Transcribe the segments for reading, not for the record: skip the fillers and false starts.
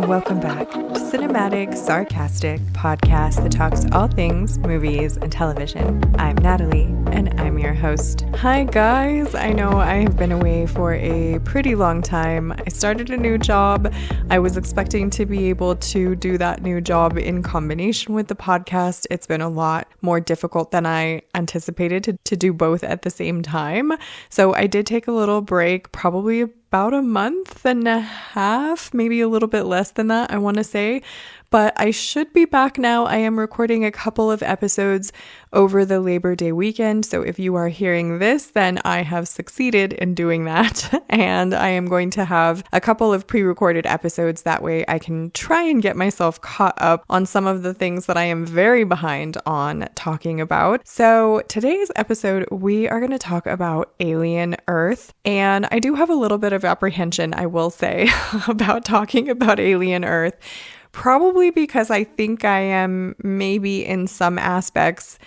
welcome back to Cinematic Sarcastic, podcast that talks all things movies and television. I'm Natalie, and I'm your host. Hi guys, I know I have been away for a pretty long time. I started a new job. I was expecting to be able to do that new job in combination with the podcast. It's been a lot more difficult than I anticipated to do both at the same time. So I did take a little break, probably about a month and a half, maybe a little bit less than that, I want to say. But I should be back now. I am recording a couple of episodes over the Labor Day weekend. So if you are hearing this, then I have succeeded in doing that. And I am going to have a couple of pre-recorded episodes. That way I can try and get myself caught up on some of the things that I am very behind on talking about. So today's episode, we are going to talk about Alien Earth. And I do have a little bit of apprehension, I will say, about talking about Alien Earth. Probably because I think I am maybe in some aspects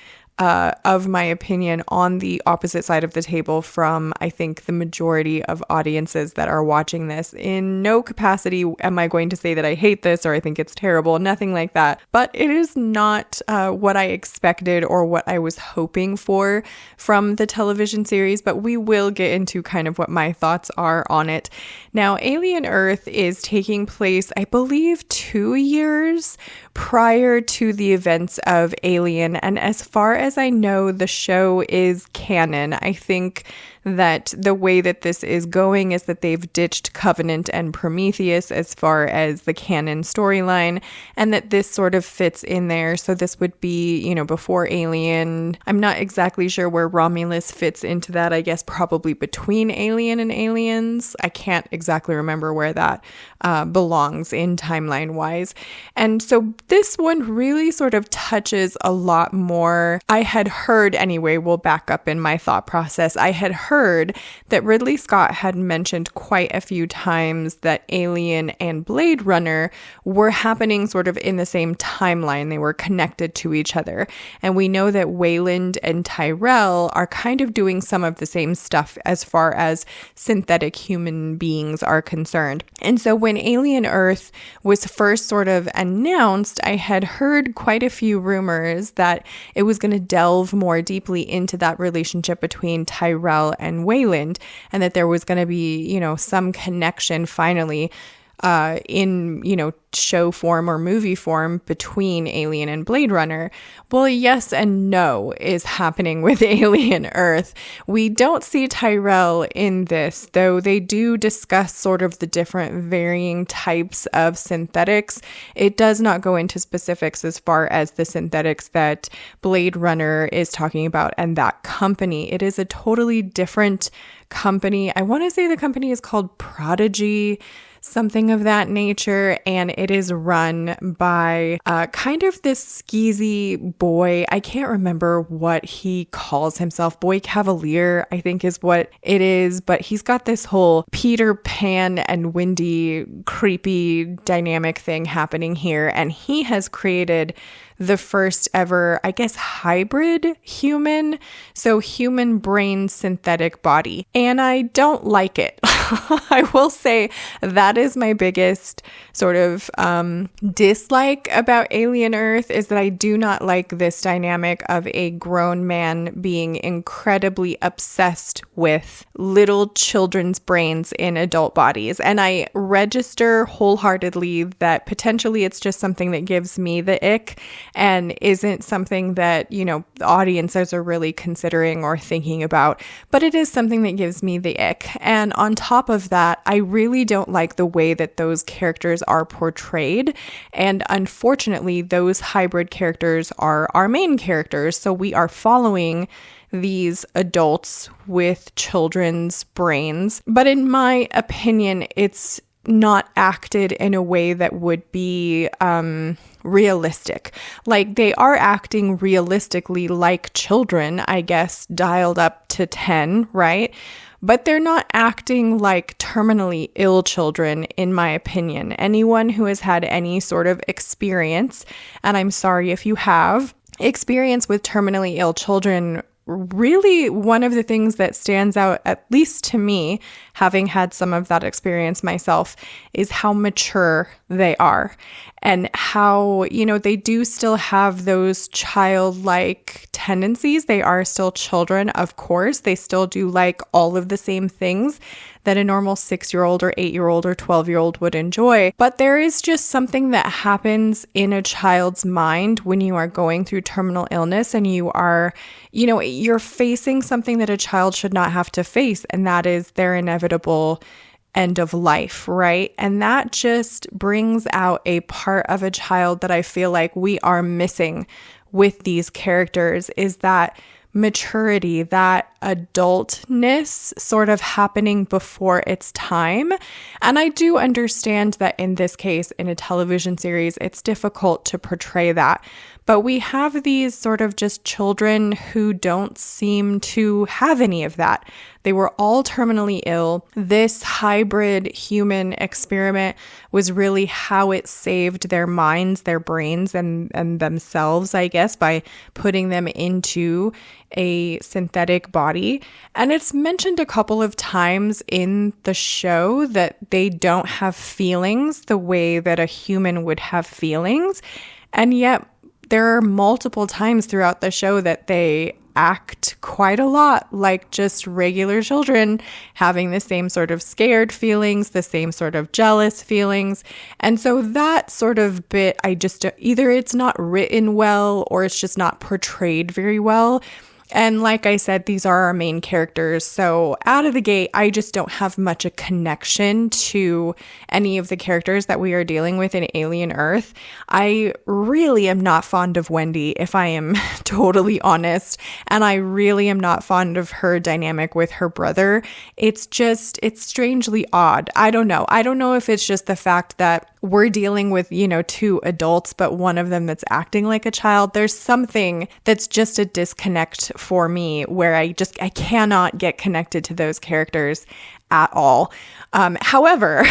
of my opinion on the opposite side of the table from, I think, the majority of audiences that are watching this. In no capacity am I going to say that I hate this or I think it's terrible, nothing like that. But it is not what I expected or what I was hoping for from the television series, but we will get into kind of what my thoughts are on it. Now, Alien Earth is taking place, I believe, 2 years prior to the events of Alien, and as far as I know, the show is canon. I think that the way that this is going is that they've ditched Covenant and Prometheus as far as the canon storyline, and that this sort of fits in there. So this would be, before Alien. I'm not exactly sure where Romulus fits into that. I guess probably between Alien and Aliens. I can't exactly remember where that belongs in timeline wise. And so this one really sort of touches a lot more. I had heard, anyway, we'll back up in my thought process. I had heard that Ridley Scott had mentioned quite a few times that Alien and Blade Runner were happening sort of in the same timeline. They were connected to each other. And we know that Wayland and Tyrell are kind of doing some of the same stuff as far as synthetic human beings are concerned. And so when Alien Earth was first sort of announced, I had heard quite a few rumors that it was going to delve more deeply into that relationship between Tyrell and Wayland, and that there was going to be, some connection finally in, show form or movie form between Alien and Blade Runner. Well, yes and no is happening with Alien Earth. We don't see Tyrell in this, though they do discuss sort of the different varying types of synthetics. It does not go into specifics as far as the synthetics that Blade Runner is talking about and that company. It is a totally different company. I want to say the company is called Prodigy, something of that nature, and it is run by kind of this skeezy boy. I can't remember what he calls himself. Boy Cavalier, I think is what it is, but he's got this whole Peter Pan and Wendy creepy dynamic thing happening here, and he has created the first ever, I guess, hybrid human, so human brain synthetic body. And I don't like it. I will say that is my biggest sort of dislike about Alien Earth, is that I do not like this dynamic of a grown man being incredibly obsessed with little children's brains in adult bodies. And I register wholeheartedly that potentially it's just something that gives me the ick and isn't something that, the audiences are really considering or thinking about, but it is something that gives me the ick. And on top of that, I really don't like the way that those characters are portrayed. And unfortunately, those hybrid characters are our main characters. So we are following these adults with children's brains. But in my opinion, it's not acted in a way that would be realistic. Like, they are acting realistically like children, I guess, dialed up to 10, right? But they're not acting like terminally ill children, in my opinion. Anyone who has had any sort of experience, and I'm sorry if you have, experience with terminally ill children really one of the things that stands out, at least to me, having had some of that experience myself, is how mature they are and how, they do still have those childlike tendencies. They are still children, of course. They still do like all of the same things that a normal 6-year-old or 8-year-old or 12-year-old would enjoy. But there is just something that happens in a child's mind when you are going through terminal illness and you are, you're facing something that a child should not have to face, and that is their inevitable end of life, right? And that just brings out a part of a child that I feel like we are missing with these characters, is that maturity, that adultness sort of happening before its time. And I do understand that in this case, in a television series, it's difficult to portray that. But we have these sort of just children who don't seem to have any of that. They were all terminally ill. This hybrid human experiment was really how it saved their minds, their brains, and themselves, I guess, by putting them into a synthetic body. And it's mentioned a couple of times in the show that they don't have feelings the way that a human would have feelings. And yet there are multiple times throughout the show that they act quite a lot like just regular children, having the same sort of scared feelings, the same sort of jealous feelings. And so that sort of bit, either it's not written well or it's just not portrayed very well. And like I said, these are our main characters. So out of the gate, I just don't have much a connection to any of the characters that we are dealing with in Alien Earth. I really am not fond of Wendy, if I am totally honest. And I really am not fond of her dynamic with her brother. It's strangely odd. I don't know. I don't know if it's just the fact that we're dealing with, two adults, but one of them that's acting like a child. There's something that's just a disconnect for me where I cannot get connected to those characters at all. However,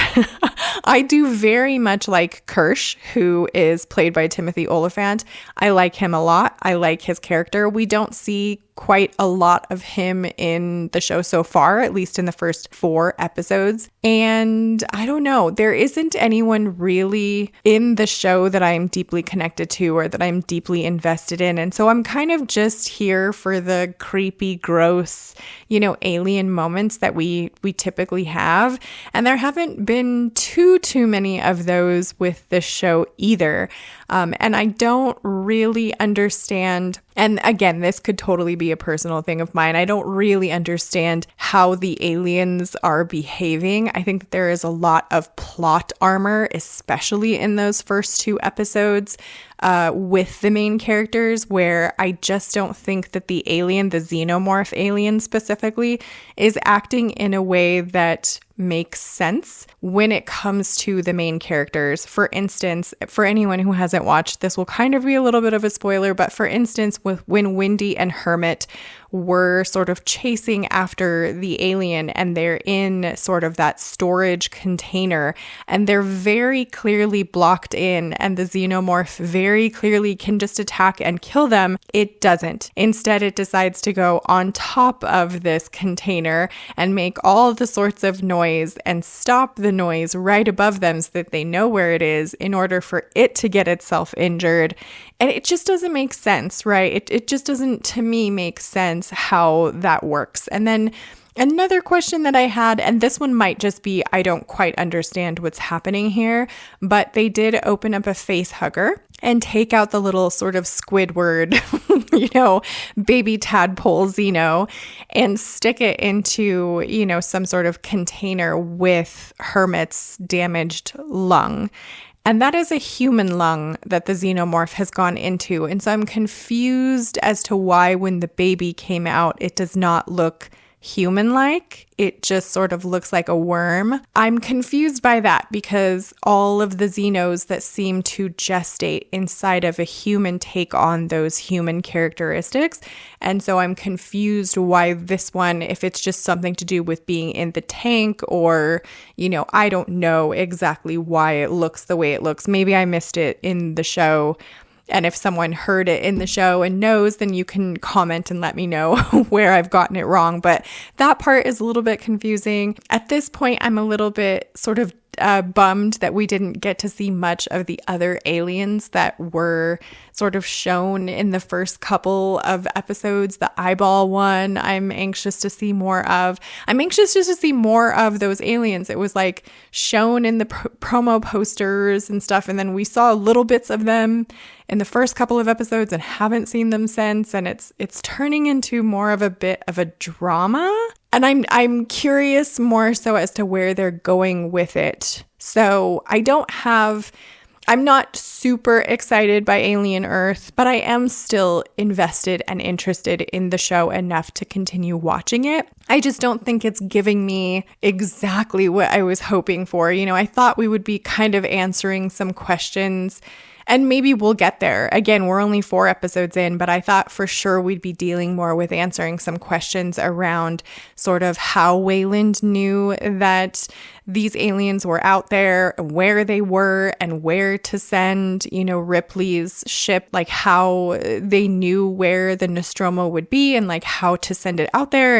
I do very much like Kirsch, who is played by Timothy Olyphant. I like him a lot. I like his character. We don't see quite a lot of him in the show so far, at least in the first 4 episodes. And I don't know, there isn't anyone really in the show that I'm deeply connected to or that I'm deeply invested in. And so I'm kind of just here for the creepy, gross, alien moments that we typically have. And there haven't been too many of those with this show either. And I don't really understand. And again, this could totally be a personal thing of mine. I don't really understand how the aliens are behaving. I think that there is a lot of plot armor, especially in those first 2 episodes with the main characters, where I just don't think that the alien, the xenomorph alien specifically, is acting in a way that makes sense when it comes to the main characters. For instance, for anyone who hasn't watched, this will kind of be a little bit of a spoiler, but for instance, when Wendy and Hermit were sort of chasing after the alien and they're in sort of that storage container and they're very clearly blocked in and the xenomorph very clearly can just attack and kill them, it doesn't. Instead, it decides to go on top of this container and make all the sorts of noise and stop the noise right above them so that they know where it is in order for it to get itself injured. And it just doesn't make sense, right? It just doesn't, to me, make sense how that works. And then another question that I had, and this one might just be, I don't quite understand what's happening here, but they did open up a face hugger and take out the little sort of Squidward, baby tadpole Xeno and stick it into, some sort of container with Hermit's damaged lung. And that is a human lung that the xenomorph has gone into. And so I'm confused as to why when the baby came out, it does not look human-like. It just sort of looks like a worm. I'm confused by that because all of the xenos that seem to gestate inside of a human take on those human characteristics. And so I'm confused why this one, if it's just something to do with being in the tank or, I don't know exactly why it looks the way it looks. Maybe I missed it in the show. And if someone heard it in the show and knows, then you can comment and let me know where I've gotten it wrong. But that part is a little bit confusing. At this point, I'm a little bit sort of bummed that we didn't get to see much of the other aliens that were sort of shown in the first couple of episodes. The eyeball one, I'm anxious to see more of. I'm anxious just to see more of those aliens. It was like shown in the promo posters and stuff, and then we saw little bits of them in the first couple of episodes and haven't seen them since, and it's turning into more of a bit of a drama. And I'm curious more so as to where they're going with it. So I'm not super excited by Alien Earth, but I am still invested and interested in the show enough to continue watching it. I just don't think it's giving me exactly what I was hoping for. You know, I thought we would be kind of answering some questions, and maybe we'll get there. Again, we're only 4 episodes in, but I thought for sure we'd be dealing more with answering some questions around sort of how Wayland knew that these aliens were out there, where they were, and where to send, you know, Ripley's ship, like how they knew where the Nostromo would be and like how to send it out there.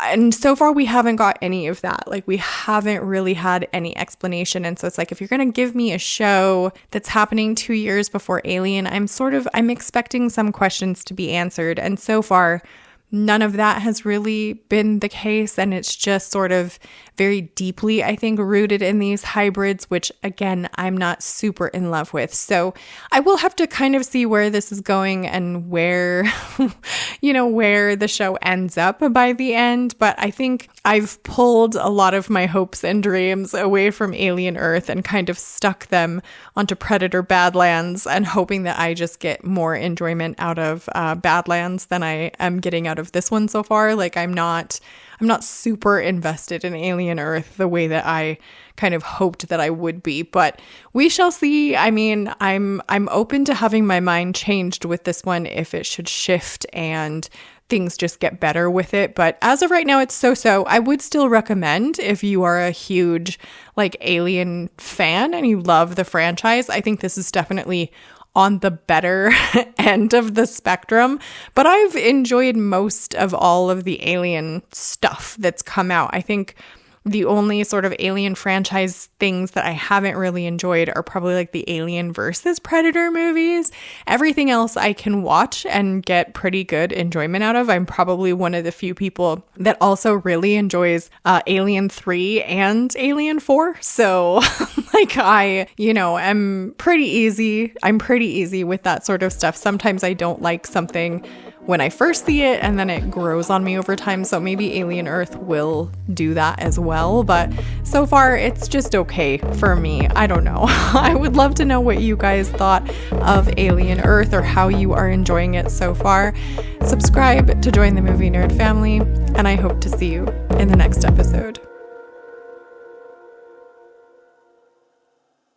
And so far we haven't got any of that. Like we haven't really had any explanation. And so it's like, if you're going to give me a show that's happening 2 years before Alien, I'm expecting some questions to be answered. And so far, none of that has really been the case. And it's just sort of very deeply, I think, rooted in these hybrids, which again, I'm not super in love with. So I will have to kind of see where this is going and where, where the show ends up by the end. But I think I've pulled a lot of my hopes and dreams away from Alien Earth and kind of stuck them onto Predator Badlands, and hoping that I just get more enjoyment out of Badlands than I am getting out of this one so far. Like I'm not super invested in Alien Earth the way that I kind of hoped that I would be, but we shall see. I mean, I'm open to having my mind changed with this one if it should shift and things just get better with it. But as of right now, it's so-so. I would still recommend, if you are a huge like Alien fan and you love the franchise, I think this is definitely on the better end of the spectrum, but I've enjoyed most of all of the Alien stuff that's come out. I think the only sort of Alien franchise things that I haven't really enjoyed are probably like the Alien versus Predator movies. Everything else I can watch and get pretty good enjoyment out of. I'm probably one of the few people that also really enjoys Alien 3 and Alien 4. So like I'm pretty easy with that sort of stuff. Sometimes I don't like something when I first see it, and then it grows on me over time. So maybe Alien Earth will do that as well. But so far, it's just okay for me. I don't know. I would love to know what you guys thought of Alien Earth or how you are enjoying it so far. Subscribe to join the Movie Nerd family, and I hope to see you in the next episode.